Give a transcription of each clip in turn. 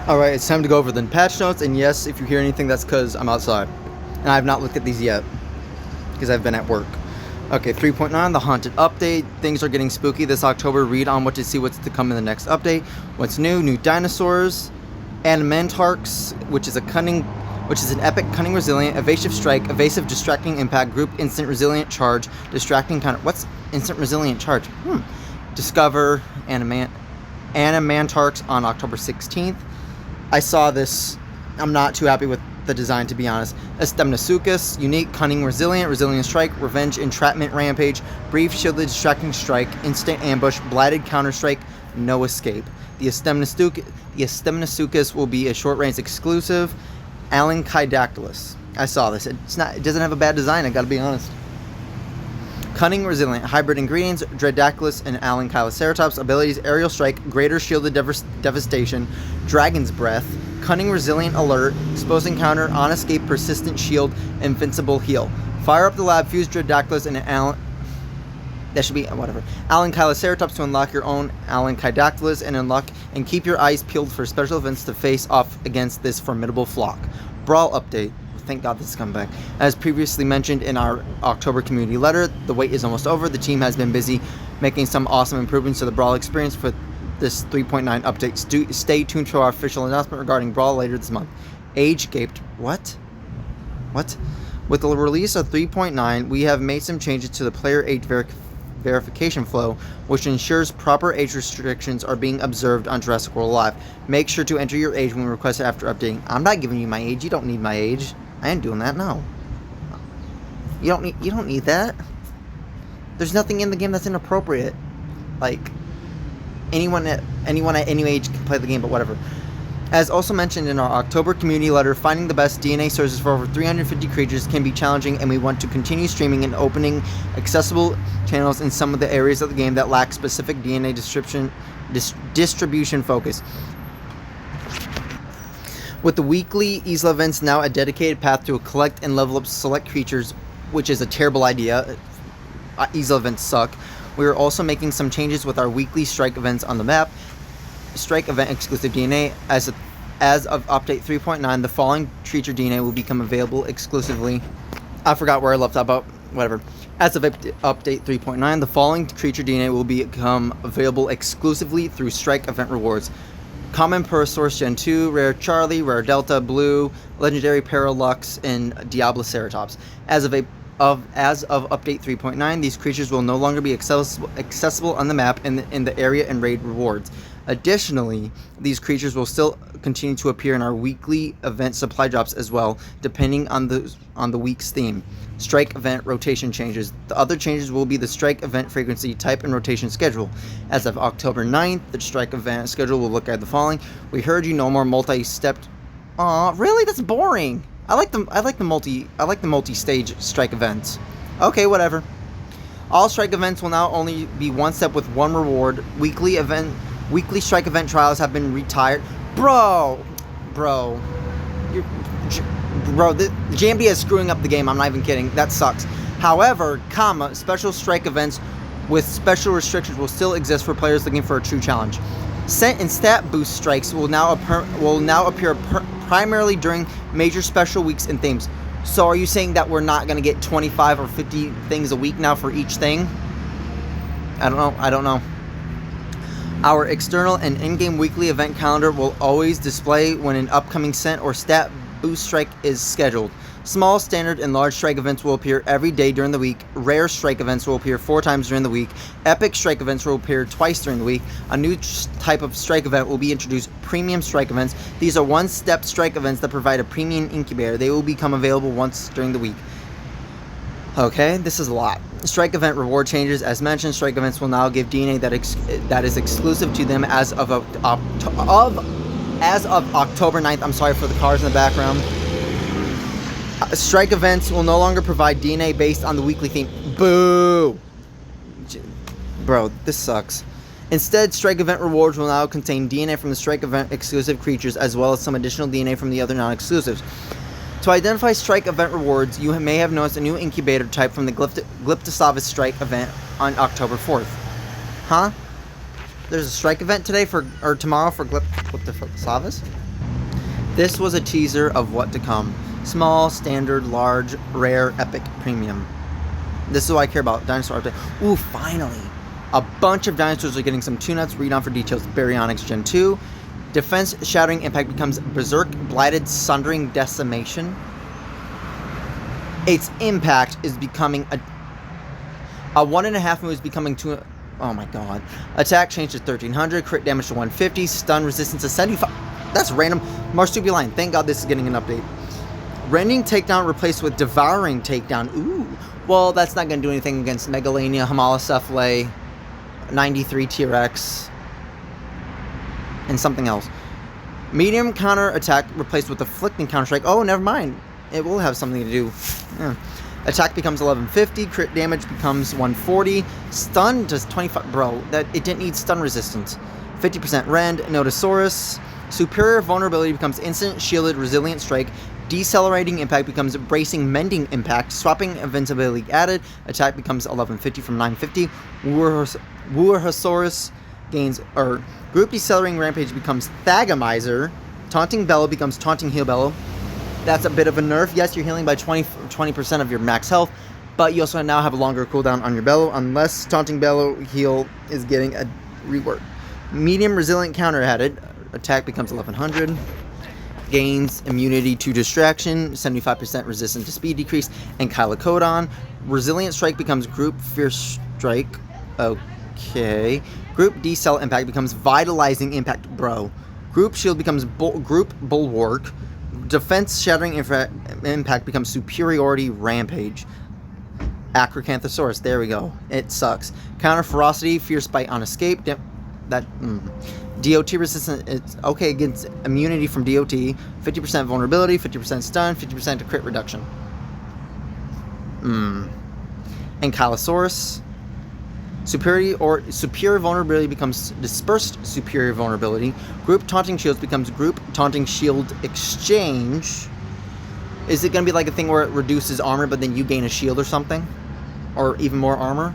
Alright, it's time to go over the patch notes, and yes, if you hear anything, that's because I'm outside. And I have not looked at these yet, because I've been at work. Okay, 3.9, the Haunted Update. Things are getting spooky this October. Read on what to see what's to come in the next update. What's new? New dinosaurs. Animantarchs, which is an epic, cunning, resilient, evasive strike, evasive, distracting impact, group, instant, resilient charge, distracting counter. What's instant, resilient charge? Discover Animantarchs on October 16th. I saw this. I'm not too happy with the design, to be honest. Astemnasuchus, unique, cunning, resilient, resilient strike, revenge, entrapment, rampage, brief, shielded, distracting strike, instant ambush, blighted, counter strike, no escape. The Astemnasuchus will be a short range exclusive. Alankydactylus. I saw this. It doesn't have a bad design, I gotta be honest. Cunning, resilient, hybrid ingredients, Dreadactylus and Alankyloceratops. Abilities, aerial strike, greater shielded devastation, dragon's breath, cunning, resilient, alert, exposing counter, on escape, persistent shield, invincible heal. Fire up the lab, fuse Dreadactylus and that should be whatever. Alankyloceratops to unlock your own Alankydactylus and keep your eyes peeled for special events to face off against this formidable flock. Brawl update. Thank God this is coming back. As previously mentioned in our October community letter, the wait is almost over. The team has been busy making some awesome improvements to the Brawl experience for this 3.9 update. Stay tuned to our official announcement regarding Brawl later this month. Age gaped. What? With the release of 3.9, we have made some changes to the player age verification flow, which ensures proper age restrictions are being observed on Jurassic World Live. Make sure to enter your age when requested after updating. I'm not giving you my age. You don't need my age. I ain't doing that. No. You don't need that. There's nothing in the game that's inappropriate. Like anyone at any age can play the game, but whatever. As also mentioned in our October community letter, finding the best DNA sources for over 350 creatures can be challenging, and we want to continue streaming and opening accessible channels in some of the areas of the game that lack specific DNA distribution focus. With the weekly Isla events now a dedicated path to collect and level up select creatures, which is a terrible idea. Isla events suck. We are also making some changes with our weekly strike events on the map. Strike event exclusive DNA. As of update 3.9, the following creature DNA will become available exclusively. I forgot where I left out, but whatever. As of update 3.9, the following creature DNA will become available exclusively through strike event rewards. Common Per Source Gen 2, Rare Charlie, Rare Delta, Blue, Legendary Paralux, and Diabloceratops. As of update 3.9, these creatures will no longer be accessible on the map in the area and raid rewards. Additionally, these creatures will still continue to appear in our weekly event supply drops as well, depending on the week's theme. Strike event rotation changes. The other changes will be the strike event frequency, type, and rotation schedule. As of October 9th, the strike event schedule will look at the following. We heard you, no more multi-stepped. Aw, really? That's boring. I like the multi-stage strike events. Okay, whatever. All strike events will now only be one step with one reward. Weekly strike event trials have been retired. Bro, the JMD is screwing up the game. I'm not even kidding. That sucks. However, special strike events with special restrictions will still exist for players looking for a true challenge. Scent and stat boost strikes will now appear primarily during major special weeks and themes. So are you saying that we're not going to get 25 or 50 things a week now for each thing? I don't know. Our external and in-game weekly event calendar will always display when an upcoming scent or stat boost strike is scheduled. Small, standard, and large strike events will appear every day during the week. Rare strike events will appear 4 times during the week. Epic strike events will appear twice during the week. A new type of strike event will be introduced, premium strike events. These are one-step strike events that provide a premium incubator. They will become available once during the week. Okay, this is a lot. Strike event reward changes. As mentioned, strike events will now give DNA that is exclusive to them as of October 9th. I'm sorry for the cars in the background. Strike events will no longer provide DNA based on the weekly theme. Boo! Bro, this sucks. Instead, strike event rewards will now contain DNA from the strike event exclusive creatures as well as some additional DNA from the other non-exclusives. To identify strike event rewards, you may have noticed a new incubator type from the Glyptosaurus strike event on October 4th. Huh? There's a strike event today or tomorrow for Glyptosaurus? This was a teaser of what to come. Small, standard, large, rare, epic, premium. This is what I care about. Dinosaur update. Ooh, finally. A bunch of dinosaurs are getting some tune-ups. Read on for details. Baryonyx Gen 2. Defense Shattering Impact becomes Berserk, Blighted, Sundering, Decimation. Its impact is becoming a 1.5 move is becoming 2. Oh my god. Attack change to 1300. Crit damage to 150. Stun resistance to 75. That's random. Marsupialine. Thank god this is getting an update. Rending Takedown replaced with Devouring Takedown. Ooh. Well, that's not going to do anything against Megalania, Homalocephale, 93 T-Rex, and something else. Medium counter attack replaced with Afflicting counter strike. Oh, never mind. It will have something to do. Yeah. Attack becomes 1150. Crit damage becomes 140. Stun does 25. Bro, that it didn't need stun resistance. 50% rend. Nodosaurus. Superior vulnerability becomes instant, shielded, resilient strike. Decelerating impact becomes bracing, mending impact. Swapping invincibility added. Attack becomes 1150 from 950. Wuerhosaurus gains group decelerating rampage becomes Thagomizer. Taunting bellow becomes taunting heel bellow. That's a bit of a nerf. Yes, you're healing by 20% of your max health, but you also now have a longer cooldown on your bellow unless taunting bellow heal is getting a rework. Medium resilient counter added. Attack becomes 1100. Gains immunity to distraction, 75% resistance to speed decrease, and Kylocodon. Resilient strike becomes group fierce strike. Okay. Group decel impact becomes vitalizing impact, bro. Group shield becomes group bulwark. Defense shattering impact becomes superiority rampage. Acrocanthosaurus, there we go. It sucks. Counter ferocity, fierce bite on escape. DOT resistance, it's okay against immunity from DOT, 50% vulnerability, 50% stun, 50% to crit reduction. Ankylosaurus. Superior vulnerability becomes dispersed superior vulnerability. Group taunting shields becomes group taunting shield exchange. Is it going to be like a thing where it reduces armor but then you gain a shield or something? Or even more armor?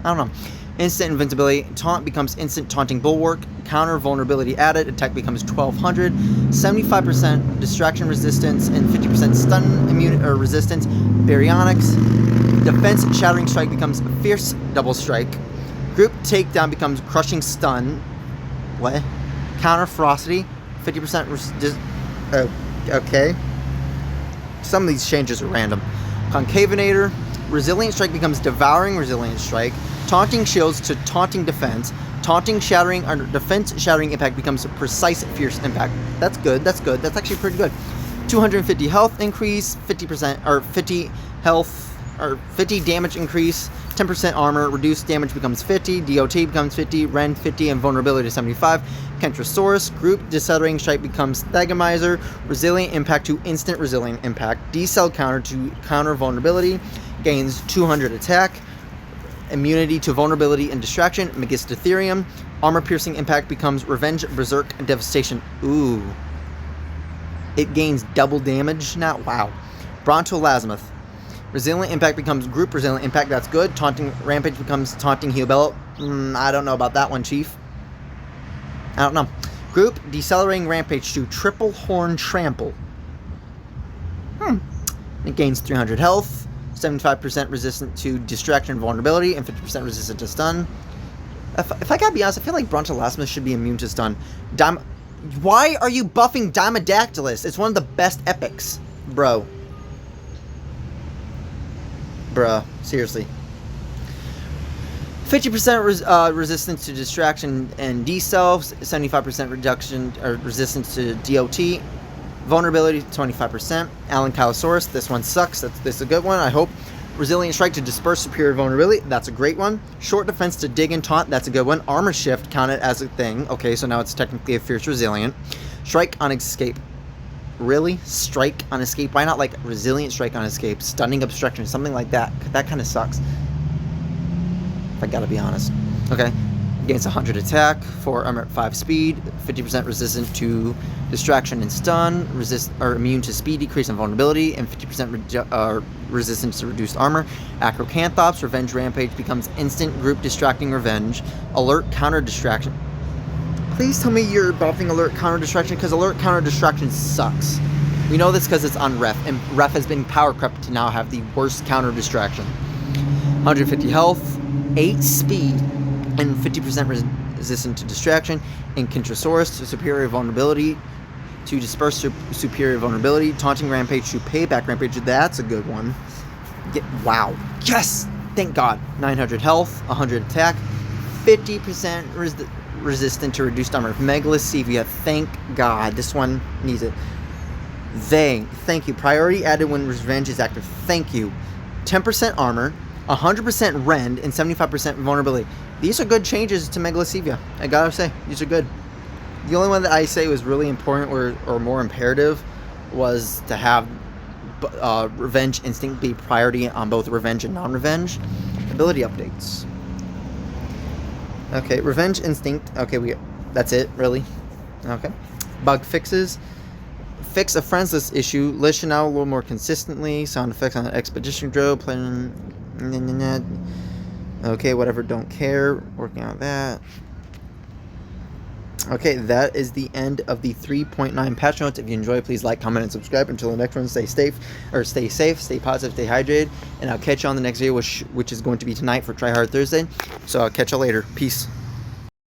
I don't know. Instant invincibility. Taunt becomes instant taunting bulwark. Counter vulnerability added. Attack becomes 1200. 75% distraction resistance and 50% stun immunity or resistance. Baryonyx. Defense shattering strike becomes fierce double strike. Group takedown becomes crushing stun. What? Counter ferocity. 50% okay. Some of these changes are random. Concavinator. Resilient strike becomes devouring resilient strike. Taunting shields to taunting defense. Taunting shattering or defense shattering impact becomes precise fierce impact. That's good. That's good. That's actually pretty good. 250 health increase, 50% or 50 health or 50 damage increase, 10% armor, reduced damage becomes 50, DOT becomes 50, Rend 50, and vulnerability to 75. Kentrosaurus, group decelerating strike becomes Thagomizer, resilient impact to instant resilient impact, decel counter to counter vulnerability, gains 200 attack, immunity to vulnerability and distraction, Megistotherium, armor piercing impact becomes revenge, berserk, and devastation. Ooh. It gains double damage now. Wow. Brontolasmoth. Resilient impact becomes group resilient impact. That's good. Taunting rampage becomes taunting heel bellow. I don't know about that one, Chief. I don't know. Group decelerating rampage to triple horn trample. It gains 300 health, 75% resistant to distraction and vulnerability, and 50% resistant to stun. If I gotta be honest, I feel like Brontolasmus should be immune to stun. Why are you buffing Dimodactylus? It's one of the best epics, bro. Bruh, seriously. 50% resistance to distraction and decel, 75% reduction or resistance to DOT, vulnerability 25%. Ankylosaurus, this one sucks. This is a good one, I hope. Resilient strike to disperse superior vulnerability, that's a great one. Short defense to dig and taunt, that's a good one. Armor shift counted as a thing. Okay, so now it's technically a fierce resilient. Strike on escape. Really? Strike on escape? Why not like resilient strike on escape? Stunning obstruction, something like that. That kind of sucks. If I gotta be honest. Okay. Gains 100 attack, 4 armor, 5 speed, 50% resistant to distraction and stun, immune to speed decrease and vulnerability, and 50% resistance to reduced armor. Acrocanthops, revenge rampage becomes instant group distracting revenge. Alert counter distraction. Please tell me you're buffing alert counter distraction, because alert counter distraction sucks. We know this because it's on ref, and ref has been power crept to now have the worst counter distraction. 150 health, 8 speed, and 50% resistant to distraction. Incontrasaurus to superior vulnerability, to disperse superior vulnerability. Taunting rampage to payback rampage. That's a good one. Wow. Yes! Thank God. 900 health, 100 attack, 50% resistant to reduced armor. Megalocevia. Thank God. This one needs it. Thank you. Priority added when revenge is active. Thank you. 10% armor, 100% rend, and 75% vulnerability. These are good changes to Megalocevia. I gotta say, these are good. The only one that I say was really important or more imperative was to have Revenge Instinct be priority on both Revenge and non-Revenge. Ability updates. Okay, Revenge Instinct. Okay, that's it, really. Okay. Bug fixes. Fix a friends list issue. Listen out a little more consistently. Sound effects on expedition drill. Okay, whatever. Don't care. Working on that. Okay, that is the end of the 3.9 patch notes. If you enjoy, please like, comment, and subscribe. Until the next one, stay safe, stay positive, stay hydrated, and I'll catch you on the next video, which is going to be tonight for Try Hard Thursday. So I'll catch you later. Peace.